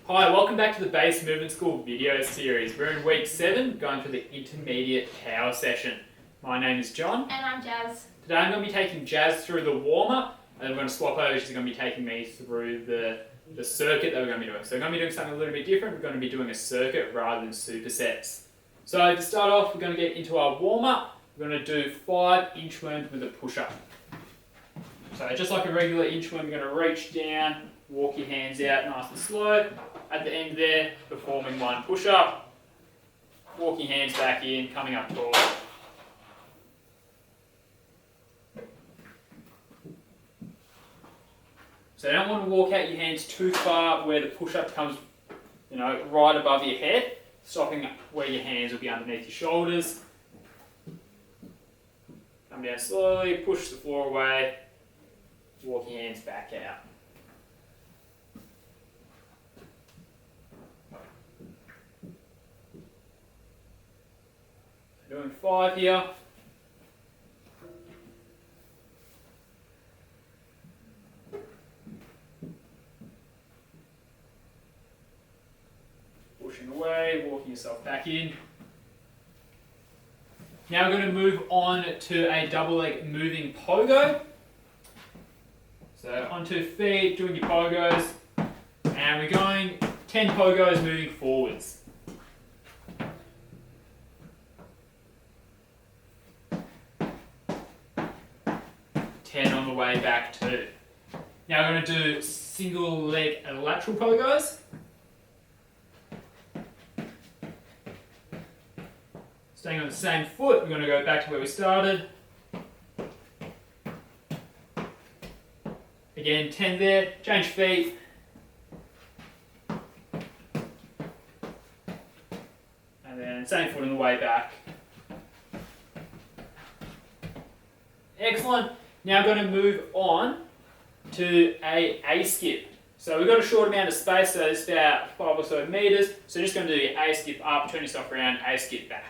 Hi, welcome back to the Base Movement School video series. We're in week 7, going through the intermediate power session. My name is John. And I'm Jazz. Today I'm going to be taking Jazz through the warm-up, and then we're going to swap over. She's going to be taking me through the circuit that we're going to be doing. So we're going to be doing something a little bit different. We're going to be doing a circuit rather than supersets. So to start off, we're going to get into our warm-up. We're going to do 5 inchworms with a push-up. So just like a regular inchworm, you're going to reach down, walk your hands out nice and slow. At the end there, performing 1 push-up, walk your hands back in, coming up tall. So you don't want to walk out your hands too far where the push-up comes, right above your head, stopping where your hands will be underneath your shoulders. Come down slowly, push the floor away, walk your hands back out. Doing 5 here. Pushing away, walking yourself back in. Now we're going to move on to a double leg moving pogo. So on 2 feet, doing your pogos, and we're going 10 pogos moving forwards. On the way back too. Now we're going to do single leg and lateral pogos. Staying on the same foot, we're going to go back to where we started. Again, 10 there, change feet. And then same foot on the way back. Excellent. Now we're going to move on to a skip. So we've got a short amount of space, so it's about 5 or so meters. So just going to do your A skip up, turn yourself around, A skip back.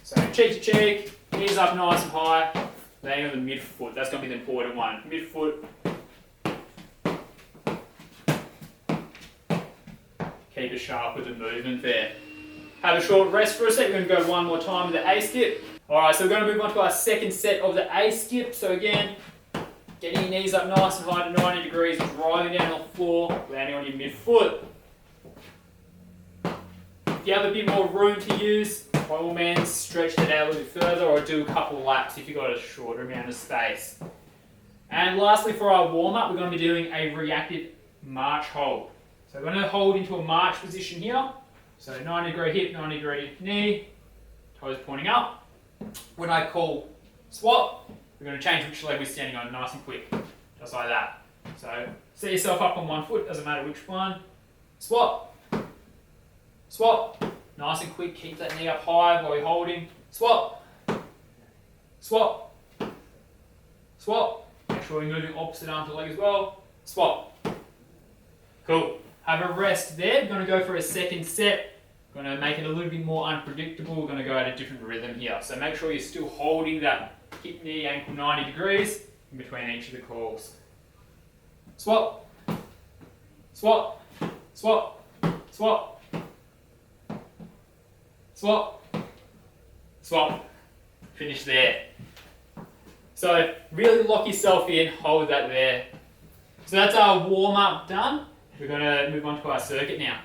So cheek to cheek, knees up nice and high, landing on the midfoot. That's going to be the important one. Midfoot. Keep it sharp with the movement there. Have a short rest for a sec. We're going to go one more time with the A skip. Alright, so we're going to move on to our second set of the A skip. So again, getting your knees up nice and high to 90 degrees, driving down on the floor, landing on your midfoot. If you have a bit more room to use, by all means, stretch that out a little bit further or do a couple of laps if you've got a shorter amount of space. And lastly, for our warm-up, we're going to be doing a reactive march hold. So we're going to hold into a march position here. So 90 degree hip, 90 degree knee, toes pointing up. When I call swap, we're going to change which leg we're standing on nice and quick, just like that. So set yourself up on 1 foot, doesn't matter which one. Swap, swap, nice and quick, keep that knee up high while you're holding. Swap, swap, swap. Make sure you're moving opposite arm to the leg as well. Swap. Cool. Have a rest there. We're going to go for a second set. Going to make it a little bit more unpredictable. We're going to go at a different rhythm here. So make sure you're still holding that hip, knee, ankle 90 degrees in between each of the calls. Swap, swap, swap, swap, swap, swap. Finish there. So really lock yourself in, hold that there. So that's our warm-up done. We're going to move on to our circuit now.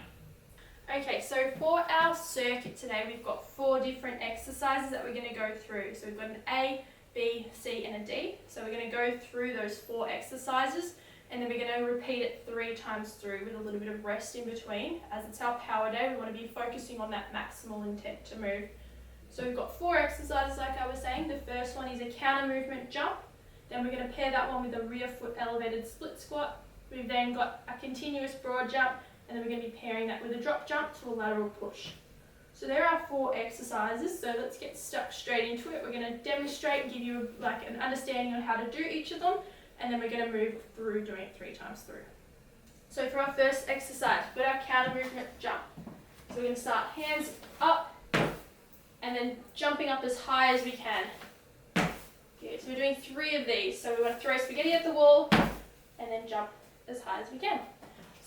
Okay, so for our circuit today, we've got 4 different exercises that we're going to go through. So we've got an A, B, C, and a D. So we're going to go through those 4 exercises, and then we're going to repeat it 3 times through with a little bit of rest in between. As it's our power day, we want to be focusing on that maximal intent to move. So we've got 4 exercises, like I was saying. The first one is a counter movement jump. Then we're going to pair that one with a rear foot elevated split squat. We've then got a continuous broad jump, and then we're going to be pairing that with a drop jump to a lateral push. So there are 4 exercises, so let's get stuck straight into it. We're going to demonstrate and give you an understanding on how to do each of them, and then we're going to move through doing it 3 times through. So for our first exercise, we've got our counter movement jump. So we're going to start hands up, and then jumping up as high as we can. Okay, so we're doing 3 of these. So we want to throw spaghetti at the wall and then jump as high as we can.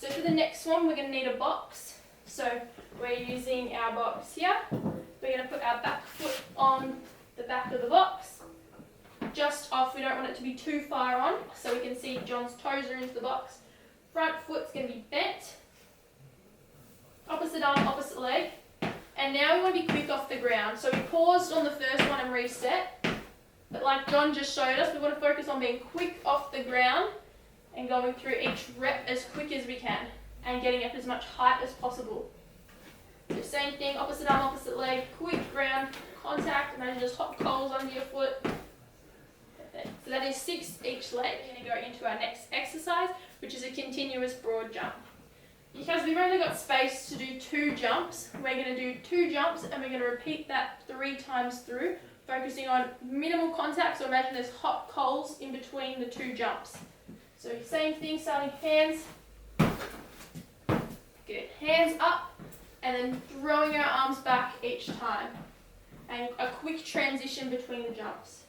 So for the next one, we're going to need a box. So we're using our box here. We're going to put our back foot on the back of the box, just off. We don't want it to be too far on, so we can see John's toes are into the box. Front foot's going to be bent. Opposite arm, opposite leg. And now we want to be quick off the ground. So we paused on the first one and reset. But like John just showed us, we want to focus on being quick off the ground and going through each rep as quick as we can and getting up as much height as possible. So same thing, opposite arm, opposite leg, quick ground contact. Imagine just hot coals under your foot. Perfect. So that is 6 each leg. We're going to go into our next exercise, which is a continuous broad jump. Because we've only got space to do 2 jumps, we're going to do 2 jumps and we're going to repeat that 3 times through, focusing on minimal contact. So imagine there's hot coals in between the 2 jumps. So same thing, starting hands. Good. Hands up and then throwing our arms back each time. And a quick transition between the jumps.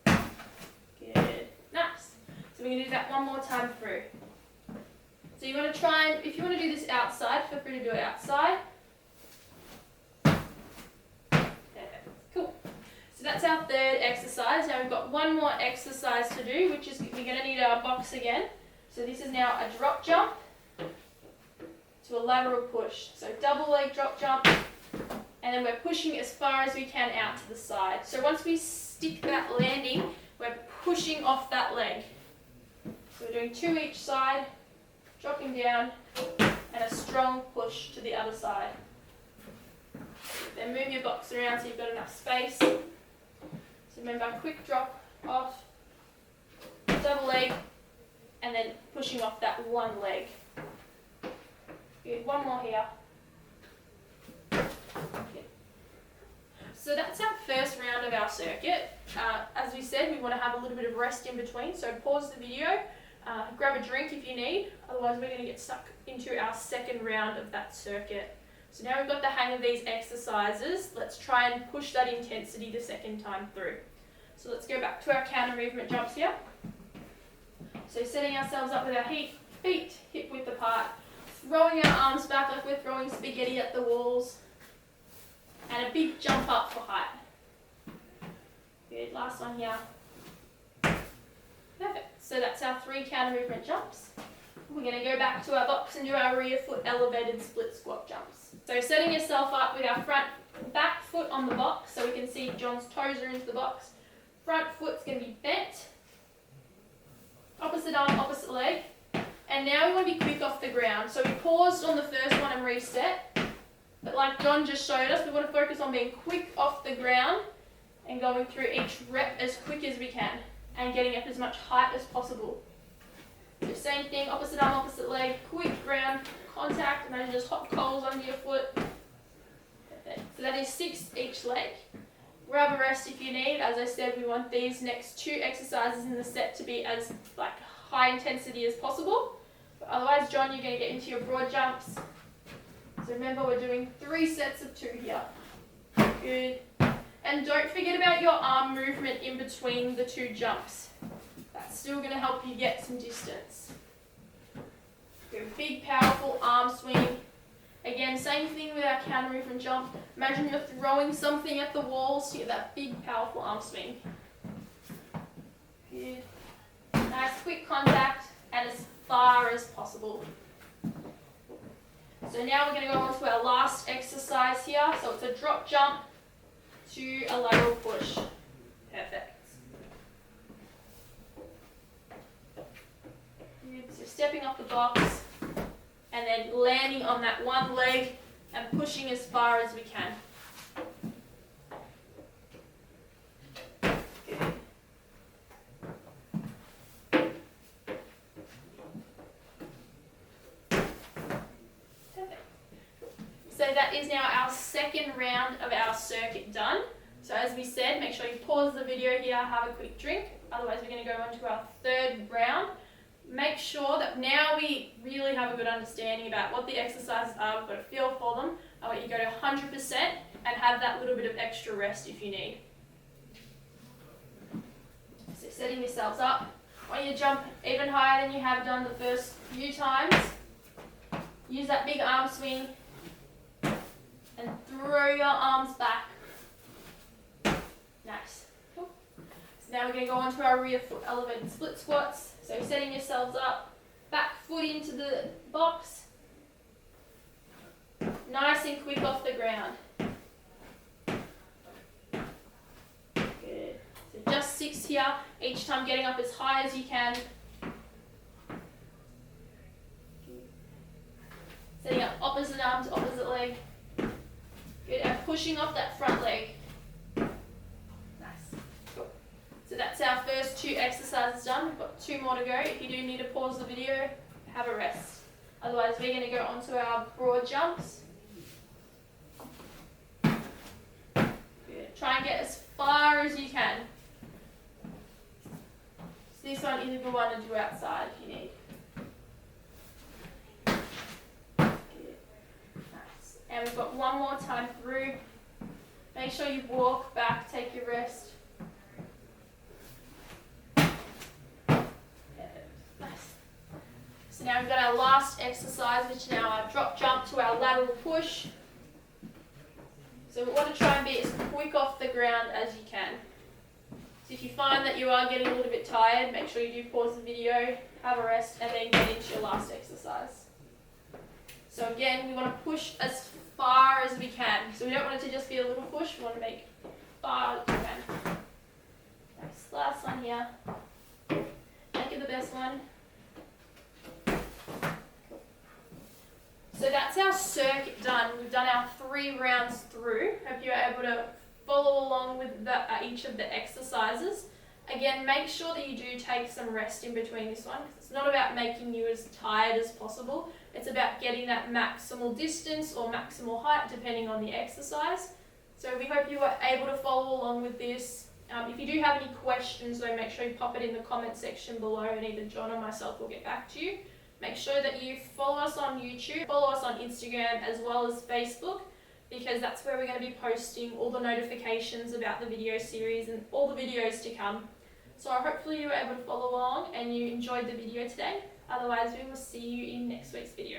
Good. Nice. So we're going to do that one more time through. So you want to try and, if you want to do this outside, feel free to do it outside. Perfect. Cool. So that's our third exercise. Now we've got one more exercise to do, which is we're going to need our box again. So this is now a drop jump to a lateral push. So double leg drop jump, and then we're pushing as far as we can out to the side. So once we stick that landing, we're pushing off that leg. So we're doing 2 each side, dropping down, and a strong push to the other side. Then move your box around so you've got enough space. So remember, quick drop off, double leg, and then pushing off that one leg. Good, one more here. Good. So that's our first round of our circuit. As we said, we want to have a little bit of rest in between, so pause the video. Grab a drink if you need, otherwise we're going to get stuck into our second round of that circuit. So now we've got the hang of these exercises, let's try and push that intensity the second time through. So let's go back to our counter movement jumps here. So setting ourselves up with our feet hip width apart, throwing our arms back like we're throwing spaghetti at the walls, and a big jump up for height. Good, last one here. Perfect. So that's our 3 counter movement jumps. We're going to go back to our box and do our rear foot elevated split squat jumps. So setting yourself up with our back foot on the box, so we can see John's toes are into the box. Front foot's going to be bent. Opposite arm, opposite leg. And now we want to be quick off the ground. So we paused on the first one and reset. But like John just showed us, we want to focus on being quick off the ground and going through each rep as quick as we can and getting up as much height as possible. So same thing, opposite arm, opposite leg, quick ground contact. Imagine just hot coals under your foot. Perfect. So that is 6 each leg. Grab a rest if you need. As I said, we want these next 2 exercises in the set to be as high intensity as possible. But otherwise, John, you're going to get into your broad jumps. So remember, we're doing 3 sets of 2 here. Good. And don't forget about your arm movement in between the 2 jumps. That's still going to help you get some distance. Do a big, powerful arm swing. Again, same thing with our counter movement jump. Imagine you're throwing something at the walls to get that big, powerful arm swing. Good. Nice, quick contact, and as far as possible. So now we're going to go on to our last exercise here. So it's a drop jump to a lateral push. Perfect. So stepping off the box and then landing on that one leg and pushing as far as we can. Good. Perfect. So that is now our second round of our circuit done. So as we said, make sure you pause the video here, have a quick drink. Otherwise, we're going to go on to our third round. Make sure that now we really have a good understanding about what the exercises are. We've got a feel for them. I want you to go to 100% and have that little bit of extra rest if you need. So setting yourselves up want you to jump even higher than you have done the first few times. Use that big arm swing and throw your arms back. Nice. Cool. So now we're going to go on to our rear foot elevated split squats. So setting yourselves up, back foot into the box. Nice and quick off the ground. Good. So just 6 here, each time getting up as high as you can. Setting up opposite arm to opposite leg. Good, and pushing off that front leg. Nice. Cool. So that's our first 2 exercises done. We've got 2 more to go. If you do need to pause the video, have a rest. Otherwise, we're going to go on to our broad jumps. Good. Try and get as far as you can. So this one is a good one to do outside if you need. And we've got one more time through. Make sure you walk back, take your rest. Nice. So now we've got our last exercise, which is now our drop jump to our lateral push. So we want to try and be as quick off the ground as you can. So if you find that you are getting a little bit tired, make sure you do pause the video, have a rest, and then get into your last exercise. So again, we want to push as far as we can. So we don't want it to just be a little push, we want to make far as we can. Nice. Last one here. Make it the best one. Cool. So that's our circuit done. We've done our 3 rounds through. Hope you're able to follow along with each of the exercises. Again, make sure that you do take some rest in between this one, because it's not about making you as tired as possible. It's about getting that maximal distance or maximal height, depending on the exercise. So we hope you were able to follow along with this. If you do have any questions, though, make sure you pop it in the comment section below, and either John or myself will get back to you. Make sure that you follow us on YouTube, follow us on Instagram, as well as Facebook, because that's where we're going to be posting all the notifications about the video series and all the videos to come. So hopefully you were able to follow along and you enjoyed the video today. Otherwise, we will see you in next week's video.